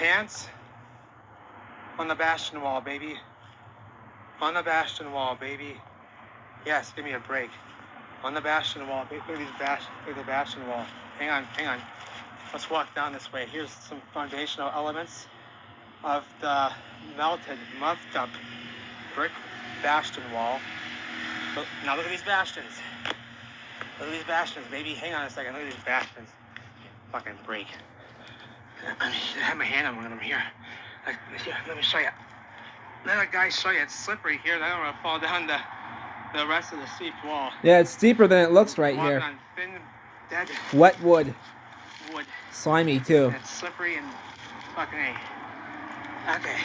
Pants on the Bastion wall, baby. On the Bastion wall, baby. Yes, give me a break. On the Bastion wall, look at the Bastion wall. Hang on. Let's walk down this way. Here's some foundational elements of the muffed up brick Bastion wall. Now look at these bastions. Look at these bastions, baby. Hang on a second. Look at these bastions. Fucking break. I have my hand on them here. Here, let me show you. Let a guy show you. It's slippery here. I don't want to fall down the rest of the steep wall. Yeah, it's steeper than it looks right here. On thin, dead wet wood. Wood. Slimy too. And it's slippery and fucking A. Okay.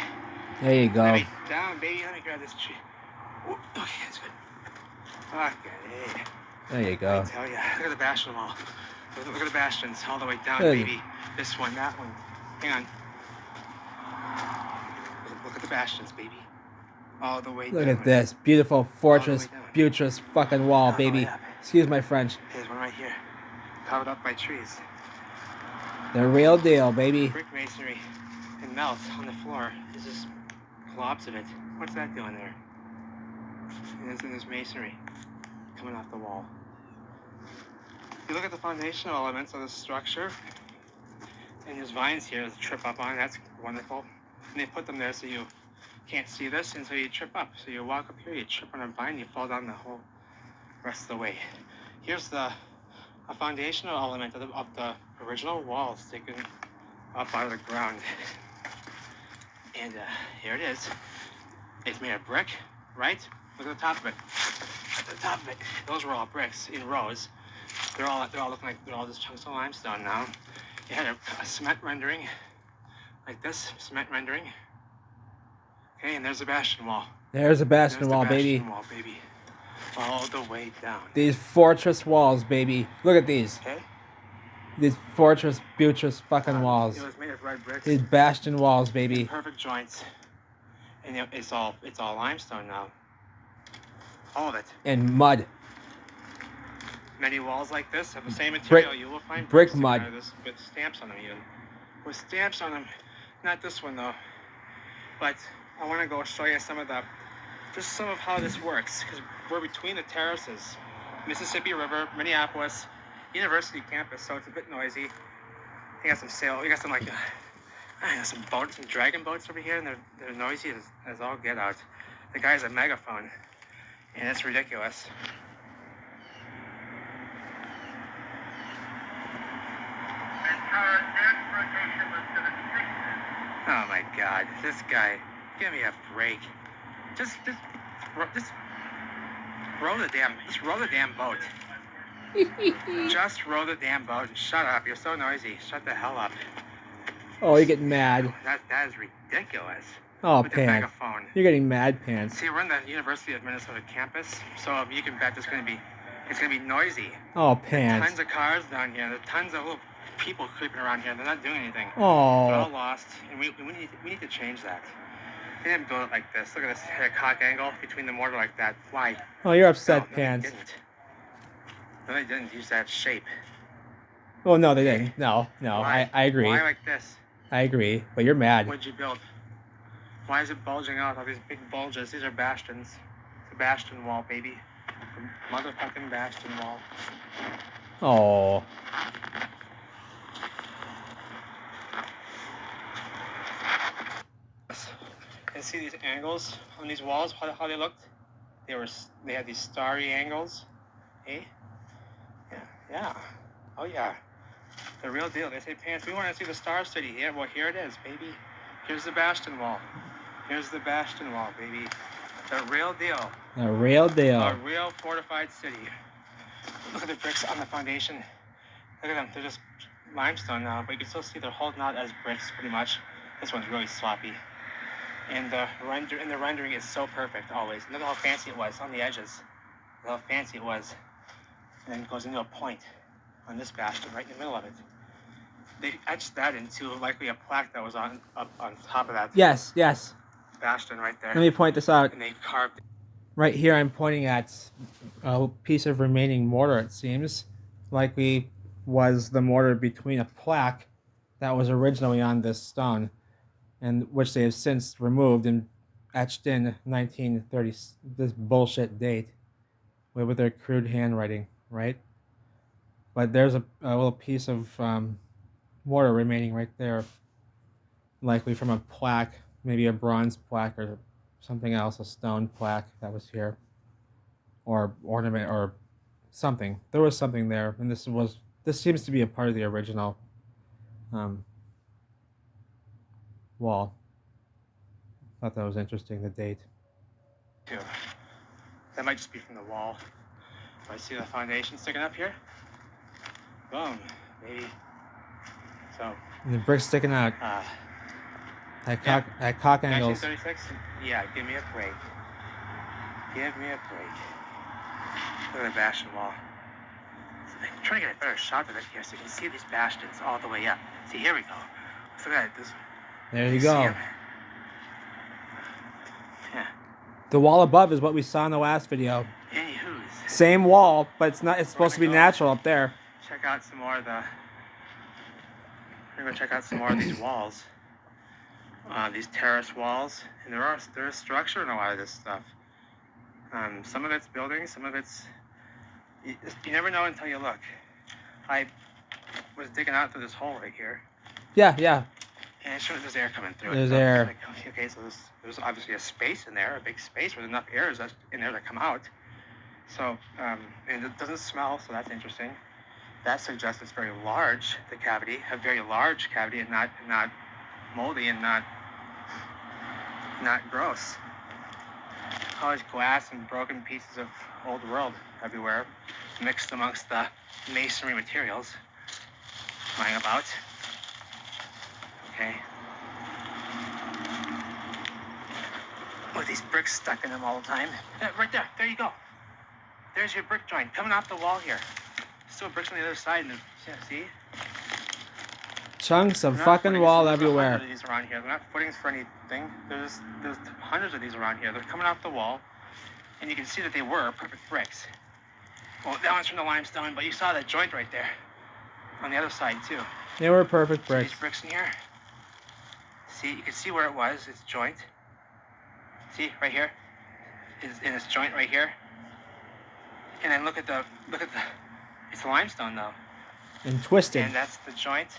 There you go. Let me down, baby. Let me grab this tree. Okay, that's good. Okay. There you go. I tell you, look at the Bastion wall. Look at the bastions all the way down, Good. baby. This one, that one. Hang on. Look at the bastions, baby. All the way down. Look at this beautiful fortress, buttress fucking wall, baby. Excuse my French. There's one right here, covered up by trees. The real deal, baby. Brick masonry and melt on the floor. There's just globs of it. What's that doing there? And there's masonry coming off the wall. You look at the foundational elements of the structure, and there's vines here to trip up on. That's wonderful. And they put them there so you can't see this until you trip up. So you walk up here, you trip on a vine, you fall down the whole rest of the way. Here's a foundational element of the original wall sticking up out of the ground. And here it is. It's made of brick, right? Look at the top of it. At the top of it, those were all bricks in rows. They're all looking like they're all just chunks of limestone now. You had a cement rendering, like this, cement rendering. Okay, and there's the Bastion wall. There's a Bastion wall, baby. Bastion wall, baby. All the way down. These fortress walls, baby. Look at these. Okay. These fortress, buttress fucking walls. It was made of red bricks. These Bastion walls, baby. Perfect joints. And it's all limestone now. All of it. And mud. Many walls like this have the same material. You will find brick mud with stamps on them, even with stamps on them. Not this one though, but I want to go show you some of how this works, because we're between the terraces, Mississippi River, Minneapolis, University campus, so it's a bit noisy. We got some some boats, some dragon boats over here, and they're noisy as all get out. The guy has a megaphone, and it's ridiculous. Oh my God, this guy, give me a break. Just row the damn boat. Just row the damn boat and shut up. You're so noisy. Shut the hell up. Oh, you're getting mad. That is ridiculous. Oh, with Pants. The megaphone. You're getting mad, Pants. See, we're in the University of Minnesota campus, so you can bet it's gonna be noisy. Oh, Pants. Tons of cars down here. There's tons of little people creeping around here. They're not doing anything. Oh. They're all lost, and we need to change that. They didn't build it like this. Look at this cock angle between the mortar like that. Why? Oh, you're upset, No, Pants. They didn't use that shape. Oh, no, they didn't. No. Why? I agree. Why like this? I agree, but you're mad. What'd you build? Why is it bulging out? All these big bulges. These are bastions. It's a Bastion wall, baby. The motherfucking Bastion wall. Oh. And see these angles on these walls, how they looked? They had these starry angles. Eh? Yeah. Oh yeah. The real deal. They say, Pants, we want to see the Star City. Yeah, well here it is, baby. Here's the Bastion wall. Here's the Bastion wall, baby. The real deal. The real deal. A real fortified city. Look at the bricks on the foundation. Look at them. They're just limestone now, but you can still see they're holding out as bricks pretty much. This one's really sloppy. And the rendering is so perfect always. Look at how fancy it was on the edges. Look how fancy it was. And then it goes into a point on this bastion right in the middle of it. They etched that into likely a plaque that was up on top of that. Yes. Bastion right there. Let me point this out. And they carved. Right here I'm pointing at a piece of remaining mortar, it seems. Likely was the mortar between a plaque that was originally on this stone. and which they have since removed and etched in 1930, this bullshit date with their crude handwriting, right? But there's a little piece of mortar remaining right there, likely from a plaque, maybe a bronze plaque or something else, a stone plaque that was here, or ornament or something. There was something there, and this seems to be a part of the original um, wall. Thought that was interesting. The date. Too. That might just be from the wall. I see the foundation sticking up here. Boom, maybe. So. And the brick sticking out. At cock angles. 1936. Yeah, give me a break. Give me a break. Look at the Bastion wall. I'm trying to get a better shot of it here so you can see these bastions all the way up. See, here we go. Look at this. There you go. Yeah. The wall above is what we saw in the last video. Anywho's. Same wall, but it's not. It's supposed to be natural up there. Check out some more of the. We're gonna check out some more of these walls. These terrace walls, and there's structure in a lot of this stuff. Some of it's buildings, some of it's. You never know until you look. I was digging out through this hole right here. Yeah, yeah. And it showed there's air coming through. There's air. Like, okay, so there's obviously a space in there, a big space with enough air in there to come out. So, and it doesn't smell, so that's interesting. That suggests it's very large, the cavity, a very large cavity, and not moldy and not gross. All this glass and broken pieces of old world everywhere, mixed amongst the masonry materials lying about. Okay. With these bricks stuck in them all the time. Yeah, right there. There you go. There's your brick joint coming off the wall here. Still bricks on the other side. And see? Chunks of fucking wall everywhere. There's hundreds of these around here. They're not footings for anything. There's hundreds of these around here. They're coming off the wall. And you can see that they were perfect bricks. Well, that one's from the limestone, but you saw that joint right there. On the other side, too. They were perfect bricks. These bricks in here. See, you can see where it was. It's joint. See, right here. In this joint right here. And then look at the. It's limestone though. And twisted. And that's the joint.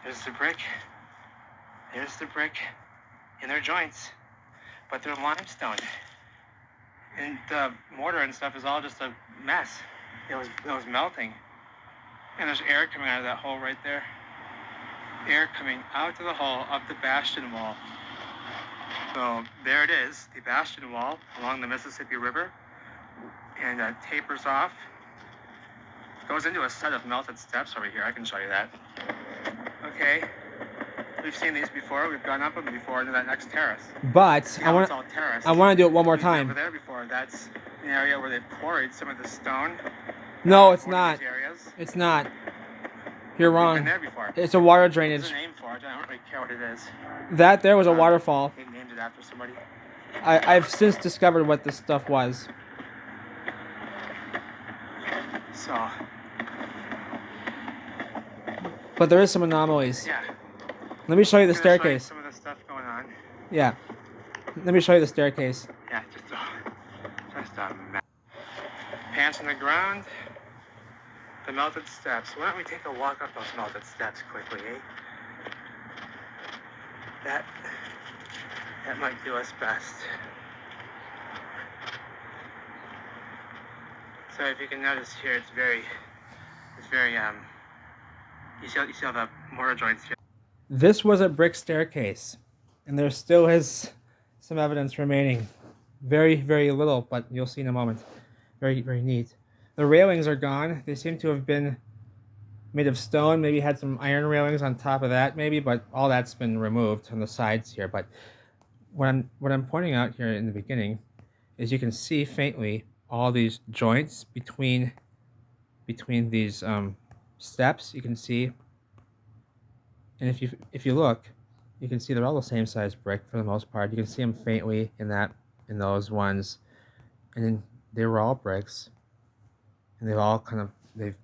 There's the brick. There's the brick. And they're joints, but they're limestone. And the mortar and stuff is all just a mess. It was melting. And there's air coming out of that hole right there. Air coming out of the hole of the Bastion wall. So there it is, the Bastion wall along the Mississippi River, and tapers off. Goes into a set of melted steps over here. I can show you that. Okay, we've seen these before. We've gone up them before into that next terrace. But I want to do it one more time. Over there before. That's the area where they've quarried some of the stone. No, it's not. It's not. You're wrong. Been there before. It's a water drainage. There's a name for it. I don't really care what it is. That there was a waterfall. They named it after somebody. I've since discovered what this stuff was. So. But there is some anomalies. Yeah. Let me show you the staircase. Some of the stuff going on. Yeah. Let me show you the staircase. Yeah, just a mess. Pants on the ground. The melted steps. Why don't we take a walk up those melted steps quickly, eh? That might do us best. So if you can notice here, it's very you see all the mortar joints here. This was a brick staircase, and there still is some evidence remaining. Very, very little, but you'll see in a moment. Very, very neat. The railings are gone. They seem to have been made of stone. Maybe had some iron railings on top of that, maybe, but all that's been removed on the sides here. But what I'm pointing out here in the beginning is you can see faintly all these joints between these steps. You can see, and if you look, you can see they're all the same size brick for the most part. You can see them faintly in those ones, and then they were all bricks, and they've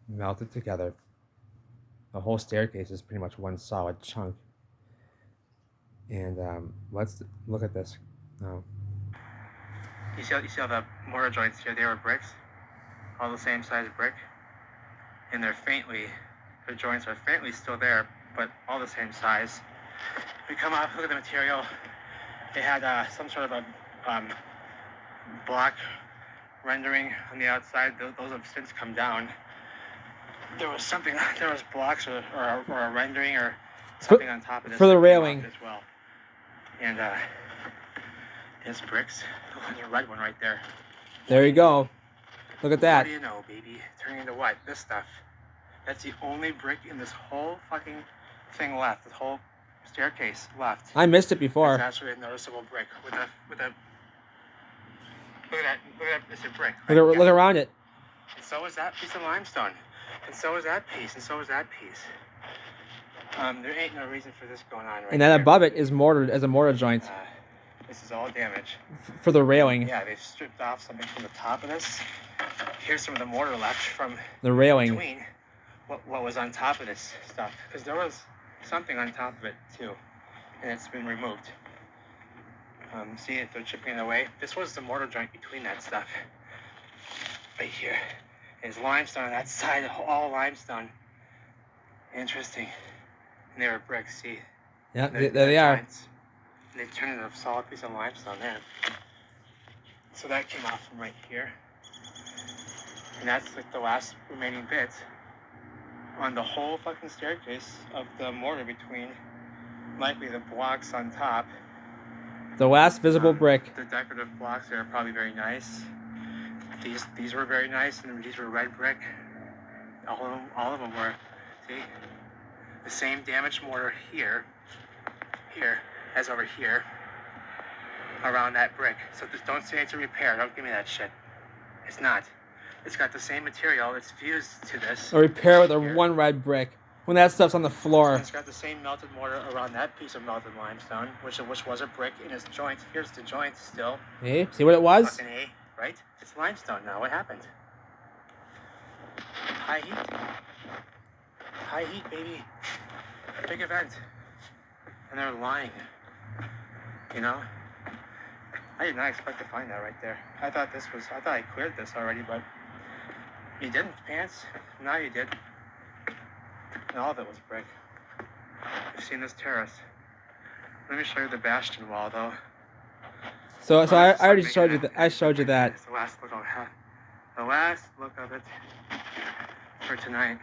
melted together. The whole staircase is pretty much one solid chunk. And let's look at this. Oh. You see how the mortar joints here, they were bricks? All the same size brick. And the joints are faintly still there, but all the same size. We come up, look at the material. It had some sort of a block rendering on the outside. Those have since come down. There was blocks or a rendering or something on top of this. For the railing. As well. And there's bricks. Oh, there's a red one right there. There you go. Look at that. What do you know, baby? Turning into what? This stuff. That's the only brick in this whole fucking thing left. This whole staircase left. I missed it before. It's actually a noticeable brick with a. Look at that. It's a brick. Right? Look around it. And so is that piece of limestone. And so is that piece. And so is that piece. There ain't no reason for this going on right And then here. above it is mortared as a mortar joint. This is all damage. For the railing. Yeah, they've stripped off something from the top of this. Here's some of the mortar left from the railing. Between what was on top of this stuff. Because there was something on top of it too. And it's been removed. See it, they're chipping it away. This was the mortar joint between that stuff. Right here. It's limestone on that side, all limestone. Interesting. And they were bricks, see? Yeah, there they are. Joints. And they turned into a solid piece of limestone there. So that came off from right here. And that's like the last remaining bit on the whole fucking staircase of the mortar between likely the blocks on top. The last visible brick. The decorative blocks are probably very nice. These were very nice, and these were red brick. All of them were. See, the same damaged mortar here, as over here, around that brick. So just don't say it's a repair. Don't give me that shit. It's not. It's got the same material. It's fused to this. A repair with a one red brick. When that stuff's on the floor. It's got the same melted mortar around that piece of melted limestone, which was a brick in its joint. Here's the joint still. Hey, see what it was? Fucking A, right? It's limestone now. What happened? High heat. High heat, baby. Big event. And they're lying. You know? I did not expect to find that right there. I thought I cleared this already, but you didn't, Pants. Now you did. And all of it was brick. You've seen this terrace. Let me show you the Bastion wall, though. So I already showed you that. I showed you that. It's the last look I'll have. The last look of it for tonight.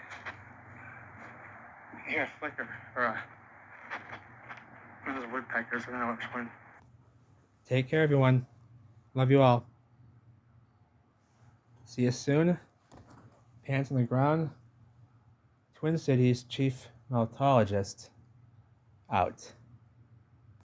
Here, a flicker or one of those woodpeckers. I don't know which one. Take care, everyone. Love you all. See you soon. Pants on the ground. Twin Cities Chief Meltologist out.